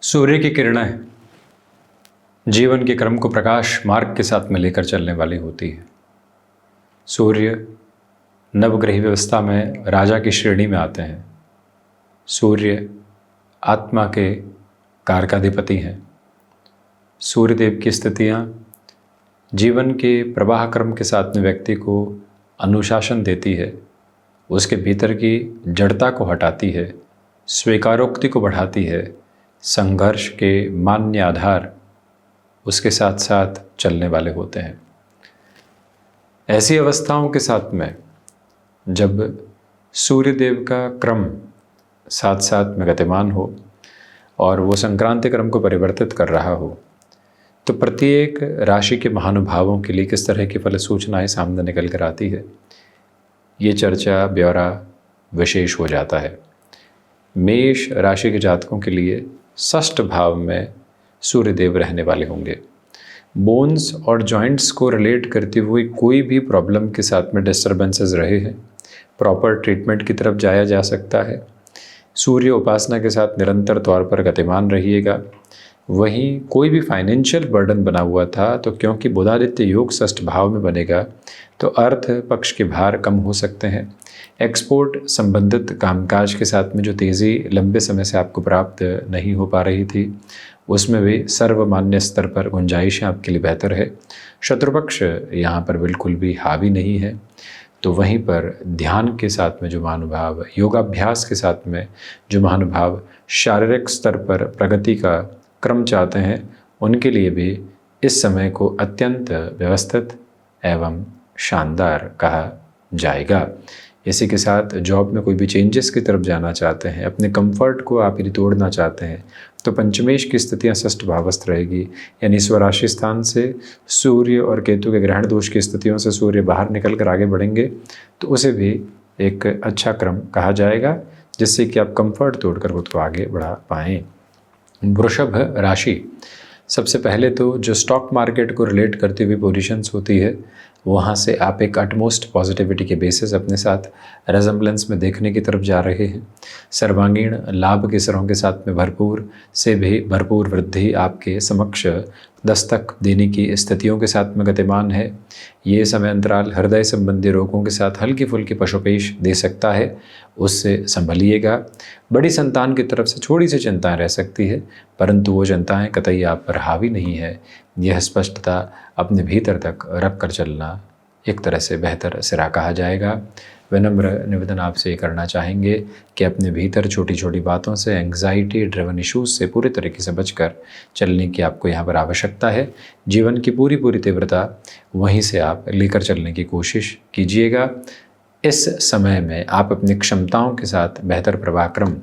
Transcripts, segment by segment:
सूर्य की किरणें जीवन के क्रम को प्रकाश मार्ग के साथ में लेकर चलने वाली होती है। सूर्य नवग्रह व्यवस्था में राजा की श्रेणी में आते हैं। सूर्य आत्मा के कारकाधिपति हैं। सूर्यदेव की स्थितियाँ जीवन के प्रवाह क्रम के साथ में व्यक्ति को अनुशासन देती है, उसके भीतर की जड़ता को हटाती है, स्वीकारोक्ति को बढ़ाती है, संघर्ष के मान्य आधार उसके साथ साथ चलने वाले होते हैं। ऐसी अवस्थाओं के साथ में जब सूर्यदेव का क्रम साथ साथ में गतिमान हो और वो संक्रांति क्रम को परिवर्तित कर रहा हो, तो प्रत्येक राशि के महानुभावों के लिए किस तरह की फल सूचनाएं सामने निकल कर आती है, ये चर्चा ब्यौरा विशेष हो जाता है। मेष राशि के जातकों के लिए षष्ठ भाव में सूर्यदेव रहने वाले होंगे। बोन्स और जॉइंट्स को रिलेट करती हुई कोई भी प्रॉब्लम के साथ में डिस्टर्बेंसेस रहे हैं, प्रॉपर ट्रीटमेंट की तरफ जाया जा सकता है। सूर्य उपासना के साथ निरंतर तौर पर गतिमान रहिएगा। वहीं कोई भी फाइनेंशियल बर्डन बना हुआ था, तो क्योंकि बुधादित्य योग षष्ठ भाव में बनेगा तो अर्थ पक्ष के भार कम हो सकते हैं। एक्सपोर्ट संबंधित कामकाज के साथ में जो तेज़ी लंबे समय से आपको प्राप्त नहीं हो पा रही थी, उसमें भी सर्वमान्य स्तर पर गुंजाइशें आपके लिए बेहतर है। शत्रुपक्ष यहाँ पर बिल्कुल भी हावी नहीं है। तो वहीं पर ध्यान के साथ में जो महानुभाव, योगाभ्यास के साथ में जो महानुभाव शारीरिक स्तर पर प्रगति का क्रम चाहते हैं, उनके लिए भी इस समय को अत्यंत व्यवस्थित एवं शानदार कहा जाएगा। इसी के साथ जॉब में कोई भी चेंजेस की तरफ जाना चाहते हैं, अपने कंफर्ट को आप यदि तोड़ना चाहते हैं, तो पंचमेश की स्थितियां षष्ठ भावस्थ रहेगी। यानी स्वराशि स्थान से सूर्य और केतु के ग्रहण दोष की स्थितियों से सूर्य बाहर निकल कर आगे बढ़ेंगे, तो उसे भी एक अच्छा क्रम कहा जाएगा, जिससे कि आप कंफर्ट तोड़कर खुद को आगे बढ़ा पाएँ। वृषभ राशि, सबसे पहले तो जो स्टॉक मार्केट को रिलेट करती हुई पोजीशंस होती है, वहाँ से आप एक अटमोस्ट पॉजिटिविटी के बेसिस अपने साथ रेजम्बलेंस में देखने की तरफ जा रहे हैं। सर्वांगीण लाभ के सरों के साथ में भरपूर से भी भरपूर वृद्धि आपके समक्ष दस्तक देने की स्थितियों के साथ में गतिमान है। ये समय अंतराल हृदय संबंधी रोगों के साथ हल्की फुल्की पशुपेश दे सकता है, उससे संभलिएगा। बड़ी संतान की तरफ से थोड़ी सी चिंताएं रह सकती है, परंतु वो चिंताएं कतई आप पर हावी नहीं है। यह स्पष्टता अपने भीतर तक रख कर चलना एक तरह से बेहतर सिरा कहा जाएगा। विनम्र निवेदन आपसे करना चाहेंगे कि अपने भीतर छोटी छोटी बातों से, एंग्जाइटी ड्रिवन इश्यूज से पूरी तरीके से बचकर चलने की आपको यहाँ पर आवश्यकता है। जीवन की पूरी तीव्रता वहीं से आप लेकर चलने की कोशिश कीजिएगा। इस समय में आप अपनी क्षमताओं के साथ बेहतर प्रवाह क्रम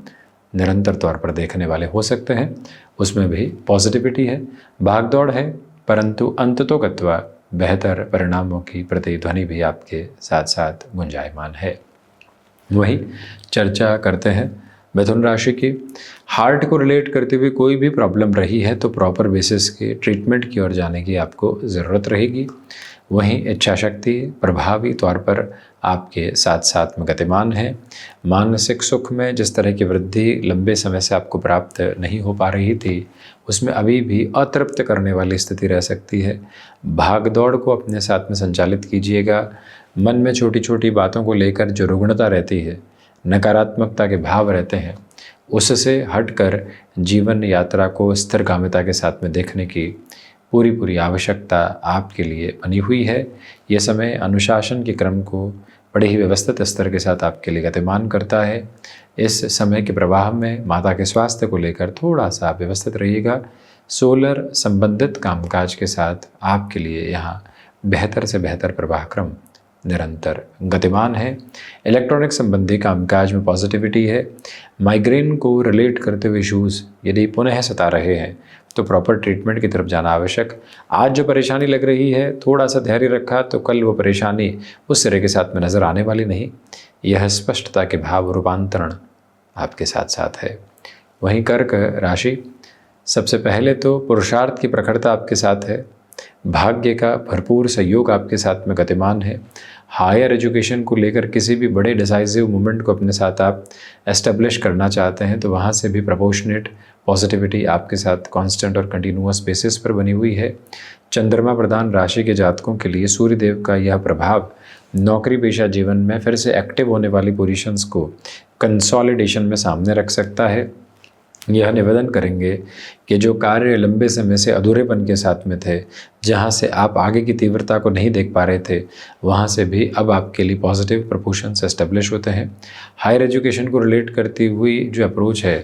निरंतर तौर पर देखने वाले हो सकते हैं। उसमें भी पॉजिटिविटी है, भागदौड़ है, परंतु अंततोगत्वा बेहतर परिणामों की प्रतिध्वनि भी आपके साथ साथ गुंजायमान है। वहीं चर्चा करते हैं मिथुन राशि की। हार्ट को रिलेट करते हुए कोई भी प्रॉब्लम रही है तो प्रॉपर बेसिस के ट्रीटमेंट की ओर जाने की आपको ज़रूरत रहेगी। वहीं इच्छा शक्ति प्रभावी तौर पर आपके साथ साथ में गतिमान है। मानसिक सुख में जिस तरह की वृद्धि लंबे समय से आपको प्राप्त नहीं हो पा रही थी, उसमें अभी भी अतृप्त करने वाली स्थिति रह सकती है। भागदौड़ को अपने साथ में संचालित कीजिएगा। मन में छोटी छोटी बातों को लेकर जो रुग्णता रहती है, नकारात्मकता के भाव रहते हैं, उससे हटकर जीवन यात्रा को स्थिरगामिता के साथ में देखने की पूरी आवश्यकता आपके लिए बनी हुई है। ये समय अनुशासन के क्रम को बड़े ही व्यवस्थित स्तर के साथ आपके लिए गतिमान करता है। इस समय के प्रवाह में माता के स्वास्थ्य को लेकर थोड़ा सा व्यवस्थित रहिएगा। सोलर संबंधित कामकाज के साथ आपके लिए यहाँ बेहतर से बेहतर प्रवाह क्रम निरंतर गतिमान है। इलेक्ट्रॉनिक संबंधी कामकाज में पॉजिटिविटी है। माइग्रेन को रिलेट करते हुए इश्यूज़ यदि पुनः सता रहे हैं तो प्रॉपर ट्रीटमेंट की तरफ जाना आवश्यक। आज जो परेशानी लग रही है, थोड़ा सा धैर्य रखा तो कल वो परेशानी उस सिरे के साथ में नज़र आने वाली नहीं। यह स्पष्टता के भाव रूपांतरण आपके साथ साथ है। वहीं कर्क राशि, सबसे पहले तो पुरुषार्थ की प्रखरता आपके साथ है। भाग्य का भरपूर सहयोग आपके साथ में गतिमान है। हायर एजुकेशन को लेकर किसी भी बड़े डिसाइसिव मूवमेंट को अपने साथ आप एस्टेब्लिश करना चाहते हैं तो वहाँ से भी प्रपोर्शनेट पॉजिटिविटी आपके साथ कांस्टेंट और कंटिन्यूअस बेसिस पर बनी हुई है। चंद्रमा प्रधान राशि के जातकों के लिए सूर्यदेव का यह प्रभाव नौकरी पेशा जीवन में फिर से एक्टिव होने वाली पोजीशंस को कंसोलिडेशन में सामने रख सकता है। यह निवेदन करेंगे कि जो कार्य लंबे समय से अधूरेपन के साथ में थे, जहां से आप आगे की तीव्रता को नहीं देख पा रहे थे, वहां से भी अब आपके लिए पॉजिटिव प्रपोर्शंस एस्टेब्लिश होते हैं। हायर एजुकेशन को रिलेट करती हुई जो अप्रोच है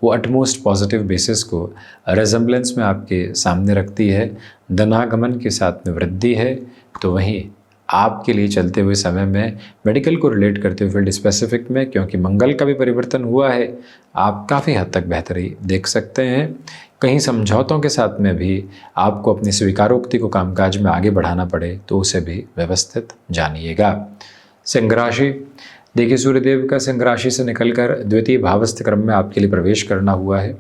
वो अटमोस्ट पॉजिटिव बेसिस को रेजम्बलेंस में आपके सामने रखती है। धनागमन के साथ में वृद्धि है। तो वहीं आपके लिए चलते हुए समय में मेडिकल को रिलेट करते हुए फील्ड स्पेसिफिक में, क्योंकि मंगल का भी परिवर्तन हुआ है, आप काफ़ी हद तक बेहतरी देख सकते हैं। कहीं समझौतों के साथ में भी आपको अपनी स्वीकारोक्ति को कामकाज में आगे बढ़ाना पड़े तो उसे भी व्यवस्थित जानिएगा। सिंह राशि, देखिए सूर्यदेव का सिंह राशि से निकलकर द्वितीय भावस्थ क्रम में आपके लिए प्रवेश करना हुआ है,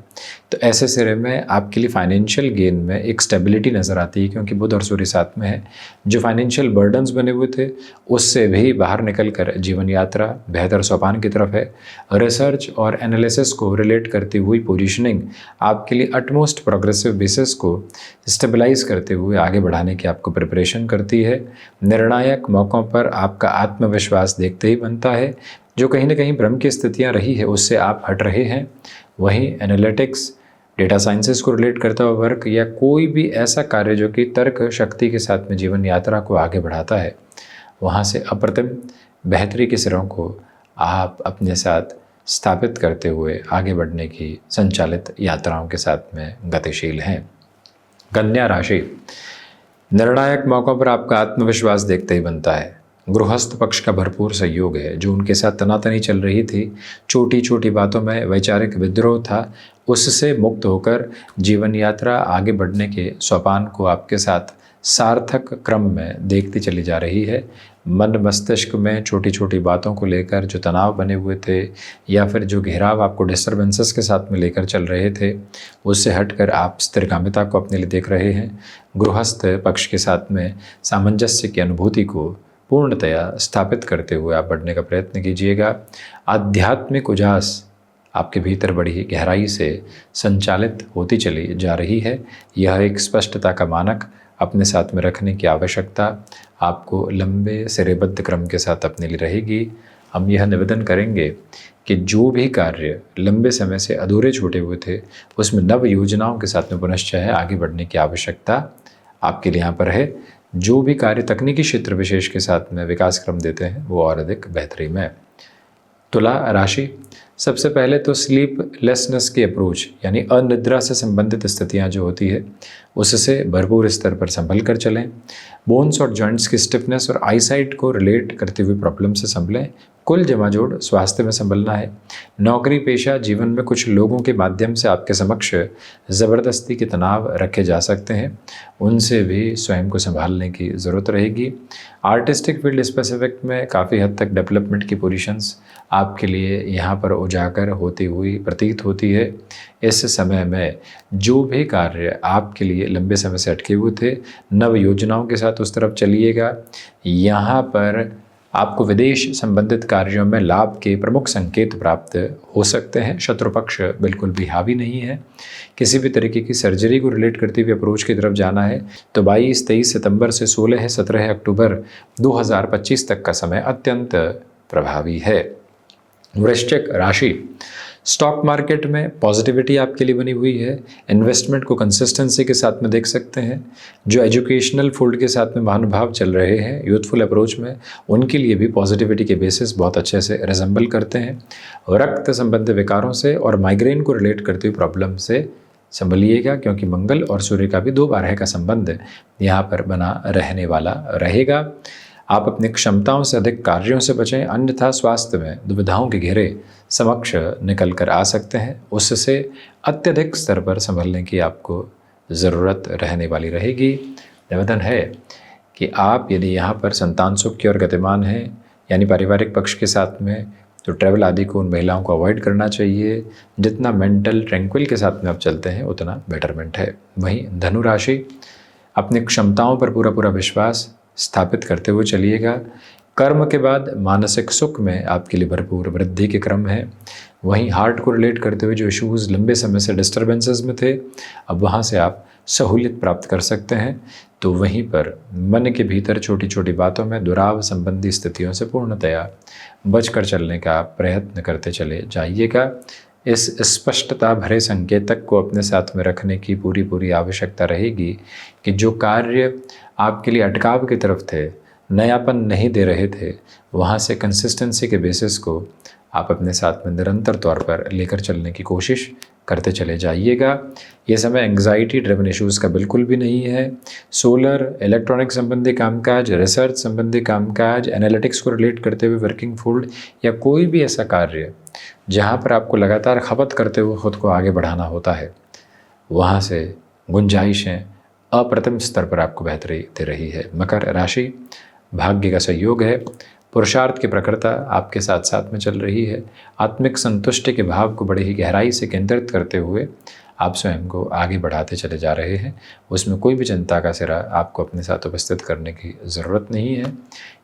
तो ऐसे सिरे में आपके लिए फाइनेंशियल गेन में एक स्टेबिलिटी नज़र आती है, क्योंकि बुध और सूर्य साथ में है। जो फाइनेंशियल बर्डन्स बने हुए थे उससे भी बाहर निकलकर जीवन यात्रा बेहतर सोपान की तरफ है। रिसर्च और एनालिसिस को रिलेट करती हुई पोजीशनिंग आपके लिए अटमोस्ट प्रोग्रेसिव बेसिस को स्टेबलाइज करते हुए आगे बढ़ाने की आपको प्रिपरेशन करती है। निर्णायक मौक़ों पर आपका आत्मविश्वास देखते ही बनता है। जो कहीं ना कहीं भ्रम की स्थितियां रही है उससे आप हट रहे हैं। वहीं एनालिटिक्स, डेटा साइंसेस को रिलेट करता हुआ वर्क या कोई भी ऐसा कार्य जो कि तर्क शक्ति के साथ में जीवन यात्रा को आगे बढ़ाता है, वहाँ से अप्रतिम बेहतरी के सिरों को आप अपने साथ स्थापित करते हुए आगे बढ़ने की संचालित यात्राओं के साथ में गतिशील हैं। कन्या राशि, निर्णायक मौक़ों पर आपका आत्मविश्वास देखते ही बनता है। गृहस्थ पक्ष का भरपूर सहयोग है। जो उनके साथ तनातनी चल रही थी, छोटी छोटी बातों में वैचारिक विद्रोह था, उससे मुक्त होकर जीवन यात्रा आगे बढ़ने के सोपान को आपके साथ सार्थक क्रम में देखती चली जा रही है। मन मस्तिष्क में छोटी छोटी बातों को लेकर जो तनाव बने हुए थे या फिर जो घेराव आपको डिस्टर्बेंसेस के साथ में लेकर चल रहे थे, उससे हटकर आप स्थिरगामिता को अपने लिए देख रहे हैं। गृहस्थ पक्ष के साथ में सामंजस्य की अनुभूति को पूर्णतया स्थापित करते हुए आप बढ़ने का प्रयत्न कीजिएगा। आध्यात्मिक उजास आपके भीतर बड़ी गहराई से संचालित होती चली जा रही है। यह एक स्पष्टता का मानक अपने साथ में रखने की आवश्यकता आपको लंबे सिरेबद्ध क्रम के साथ अपने लिए रहेगी। हम यह निवेदन करेंगे कि जो भी कार्य लंबे समय से अधूरे छूटे हुए थे उसमें नव योजनाओं के साथ में पुनश्चय आगे बढ़ने की आवश्यकता आपके लिए यहाँ पर है। जो भी कार्य तकनीकी क्षेत्र विशेष के साथ में विकास क्रम देते हैं वो और अधिक बेहतरी में। तुला राशि, सबसे पहले तो स्लीपलेसनेस की अप्रोच यानी अनिद्रा से संबंधित स्थितियां जो होती है उससे भरपूर स्तर पर संभल कर चलें। बोन्स और जॉइंट्स की स्टिफनेस और आईसाइट को रिलेट करती हुई प्रॉब्लम से संभलें। कुल जमाजोड़ स्वास्थ्य में संभलना है। नौकरी पेशा जीवन में कुछ लोगों के माध्यम से आपके समक्ष ज़बरदस्ती के तनाव रखे जा सकते हैं, उनसे भी स्वयं को संभालने की ज़रूरत रहेगी। आर्टिस्टिक फील्ड स्पेसिफिक में काफ़ी हद तक डेवलपमेंट की पोजीशंस आपके लिए यहाँ पर उजागर होती हुई प्रतीत होती है। इस समय में जो भी कार्य आपके लिए लंबे समय से अटके हुए थे, नव योजनाओं के साथ उस तरफ चलिएगा। यहाँ पर आपको विदेश संबंधित कार्यों में लाभ के प्रमुख संकेत प्राप्त हो सकते हैं। शत्रु पक्ष बिल्कुल भी हावी नहीं है। किसी भी तरीके की सर्जरी को रिलेट करती हुई अप्रोच की तरफ जाना है तो 22-23 सितंबर से 16-17 अक्टूबर 2025 तक का समय अत्यंत प्रभावी है। वृश्चिक राशि, स्टॉक मार्केट में पॉजिटिविटी आपके लिए बनी हुई है। इन्वेस्टमेंट को कंसिस्टेंसी के साथ में देख सकते हैं। जो एजुकेशनल फील्ड के साथ में महानुभाव चल रहे हैं यूथफुल अप्रोच में, उनके लिए भी पॉजिटिविटी के बेसिस बहुत अच्छे से रिजेंबल करते हैं। रक्त संबंधी विकारों से और माइग्रेन को रिलेट करते हुए प्रॉब्लम से संभलिएगा, क्योंकि मंगल और सूर्य का भी 2 बारह का संबंध यहाँ पर बना रहने वाला रहेगा। आप अपनी क्षमताओं से अधिक कार्यों से बचें, अन्यथा स्वास्थ्य में दुविधाओं के घेरे समक्ष निकल कर आ सकते हैं। उससे अत्यधिक स्तर पर संभलने की आपको ज़रूरत रहने वाली रहेगी। निवेदन है कि आप यदि यहाँ पर संतान सुख की ओर गतिमान हैं यानी पारिवारिक पक्ष के साथ में, तो ट्रैवल आदि को उन महिलाओं को अवॉइड करना चाहिए। जितना मेंटल ट्रैंक्विल के साथ में आप चलते हैं उतना बेटरमेंट है। वहीं धनु राशि, अपनी क्षमताओं पर पूरा पूरा विश्वास स्थापित करते हुए चलिएगा। कर्म के बाद मानसिक सुख में आपके लिए भरपूर वृद्धि के क्रम है। वहीं हार्ट को रिलेट करते हुए जो इश्यूज़ लंबे समय से डिस्टर्बेंसेस में थे, अब वहाँ से आप सहूलियत प्राप्त कर सकते हैं। तो वहीं पर मन के भीतर छोटी छोटी बातों में दुराव संबंधी स्थितियों से पूर्णतया बचकर चलने का प्रयत्न करते चले जाइएगा। इस स्पष्टता भरे संकेतक को अपने साथ में रखने की पूरी पूरी आवश्यकता रहेगी कि जो कार्य आपके लिए अटकाव की तरफ थे, नयापन नहीं दे रहे थे, वहाँ से कंसिस्टेंसी के बेसिस को आप अपने साथ में निरंतर तौर पर लेकर चलने की कोशिश करते चले जाइएगा। ये समय एंग्जाइटी ड्रिवन इश्यूज़ का बिल्कुल भी नहीं है। सोलर, इलेक्ट्रॉनिक संबंधी कामकाज, रिसर्च संबंधी कामकाज, एनालिटिक्स को रिलेट करते हुए वर्किंग फील्ड या कोई भी ऐसा कार्य जहाँ पर आपको लगातार खपत करते हुए खुद को आगे बढ़ाना होता है, वहाँ से गुंजाइशें अप्रतिम स्तर पर आपको बेहतरी दे रही है। मकर राशि, भाग्य का सहयोग है। पुरुषार्थ की प्रखरता आपके साथ साथ में चल रही है। आत्मिक संतुष्टि के भाव को बड़े ही गहराई से केंद्रित करते हुए आप स्वयं को आगे बढ़ाते चले जा रहे हैं। उसमें कोई भी चिंता का सिरा आपको अपने साथ उपस्थित करने की ज़रूरत नहीं है।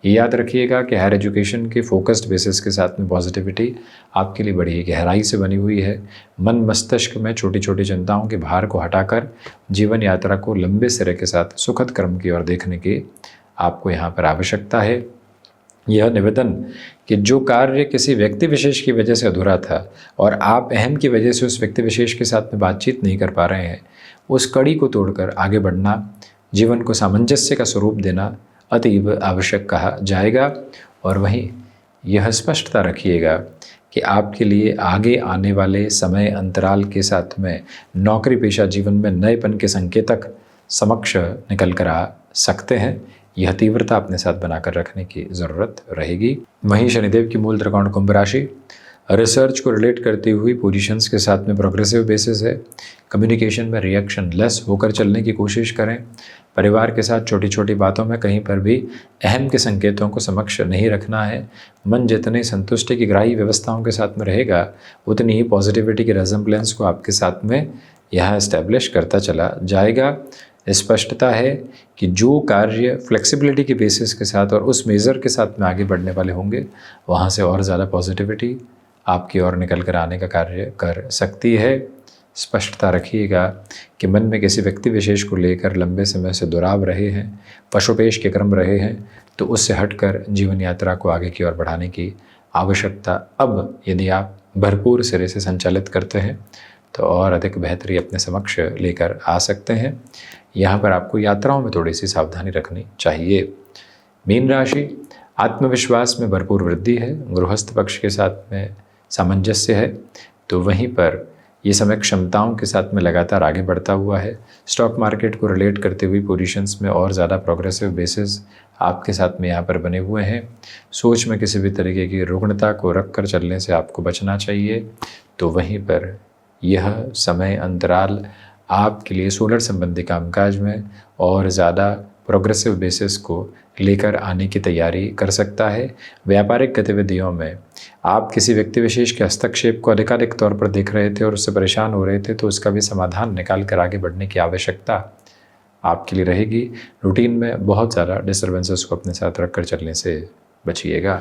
ये याद रखिएगा कि हायर एजुकेशन के फोकस्ड बेसिस के साथ में पॉजिटिविटी आपके लिए बड़ी ही गहराई से बनी हुई है। मन मस्तिष्क में छोटी छोटी चिंताओं के भार को हटाकर जीवन यात्रा को लंबे सिरे के साथ सुखद क्रम की ओर देखने की आपको यहाँ पर आवश्यकता है। यह निवेदन कि जो कार्य किसी व्यक्ति विशेष की वजह से अधूरा था और आप अहम की वजह से उस व्यक्ति विशेष के साथ में बातचीत नहीं कर पा रहे हैं, उस कड़ी को तोड़कर आगे बढ़ना, जीवन को सामंजस्य का स्वरूप देना अतीब आवश्यक कहा जाएगा। और वहीं यह स्पष्टता रखिएगा कि आपके लिए आगे आने वाले समय अंतराल के साथ में नौकरी पेशा जीवन में नएपन के संकेतक समक्ष निकल कर आ सकते हैं। यह तीव्रता अपने साथ बनाकर रखने की ज़रूरत रहेगी। वहीं शनिदेव की मूल त्रिकोण कुंभ राशि रिसर्च को रिलेट करती हुई पोजीशंस के साथ में प्रोग्रेसिव बेसिस है। कम्युनिकेशन में रिएक्शन लेस होकर चलने की कोशिश करें। परिवार के साथ छोटी छोटी बातों में कहीं पर भी अहम के संकेतों को समक्ष नहीं रखना है। मन जितने संतुष्टि की ग्राही व्यवस्थाओं के साथ में रहेगा, उतनी ही पॉजिटिविटी के रेजम्बलेंस को आपके साथ में यहाँ इस्टेब्लिश करता चला जाएगा। स्पष्टता है कि जो कार्य फ्लेक्सिबिलिटी के बेसिस के साथ और उस मेज़र के साथ में आगे बढ़ने वाले होंगे, वहाँ से और ज़्यादा पॉजिटिविटी आपकी ओर निकल कर आने का कार्य कर सकती है। स्पष्टता रखिएगा कि मन में किसी व्यक्ति विशेष को लेकर लंबे समय से दुराव रहे हैं, पशुपेश के क्रम रहे हैं, तो उससे हटकर जीवन यात्रा को आगे की ओर बढ़ाने की आवश्यकता अब यदि आप भरपूर सिरे से संचालित करते हैं तो और अधिक बेहतरी अपने समक्ष लेकर आ सकते हैं। यहाँ पर आपको यात्राओं में थोड़ी सी सावधानी रखनी चाहिए। मीन राशि, आत्मविश्वास में भरपूर वृद्धि है। गृहस्थ पक्ष के साथ में सामंजस्य है, तो वहीं पर ये समय क्षमताओं के साथ में लगातार आगे बढ़ता हुआ है। स्टॉक मार्केट को रिलेट करते हुई पोजीशंस में और ज़्यादा प्रोग्रेसिव बेसिस आपके साथ में यहाँ पर बने हुए हैं। सोच में किसी भी तरीके की रुग्णता को रख कर चलने से आपको बचना चाहिए। तो वहीं पर यह समय अंतराल आपके लिए सोलर संबंधी कामकाज में और ज़्यादा प्रोग्रेसिव बेसिस को लेकर आने की तैयारी कर सकता है। व्यापारिक गतिविधियों में आप किसी व्यक्ति विशेष के हस्तक्षेप को अधिकारिक तौर पर देख रहे थे और उससे परेशान हो रहे थे, तो उसका भी समाधान निकाल कर आगे बढ़ने की आवश्यकता आपके लिए रहेगी। रूटीन में बहुत ज़्यादा डिस्टर्बेंसेस को अपने साथ रख कर चलने से बचिएगा।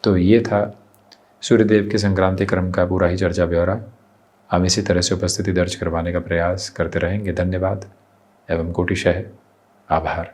तो ये था सूर्यदेव के संक्रांति क्रम का पूरा ही चर्चा ब्यौरा। हम इसी तरह से उपस्थिति दर्ज करवाने का प्रयास करते रहेंगे। धन्यवाद एवं कोटिशः आभार।